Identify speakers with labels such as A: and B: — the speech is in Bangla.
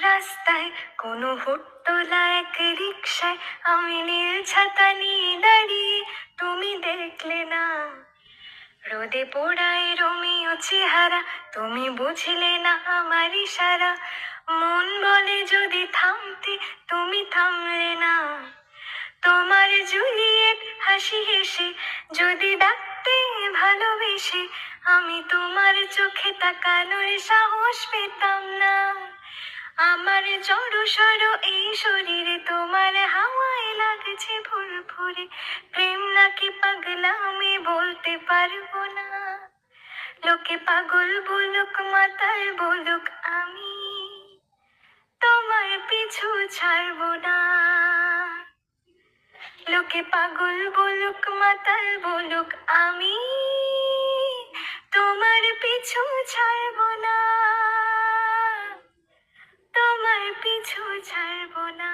A: রাস্তায় কোনো হুট্টোলা এক রিক্সায় আমি নীল ছাতা নিয়ে দাঁড়িয়ে, তুমি দেখলে না রোদে পোড়ায় রোমিও চেহারা, তুমি বুঝলে না আমার ইশারা। মন বলে যদি থামতে, তুমি থামলে না। তোমার জুলিয়েট হাসি হেসে যদি ডাকতে ভালোবেসে, আমি তোমার চোখে তাকানোর সাহস পেতাম না। আমার জড়ো সড়ো এই শরীরে তোমার হাওয়ায় লাগছে ফুরফুরে। প্রেম নাকি পাগলা আমি বলতে পারবো না। লোকে পাগল বলুক মাতাল বলুক, আমি তোমার পিছু ছাড়বো না। লোকে পাগল বলুক মাতাল বলুক, আমি তোমার পিছু ছাড়বো না, তোমার পিছু ছাড়বো না।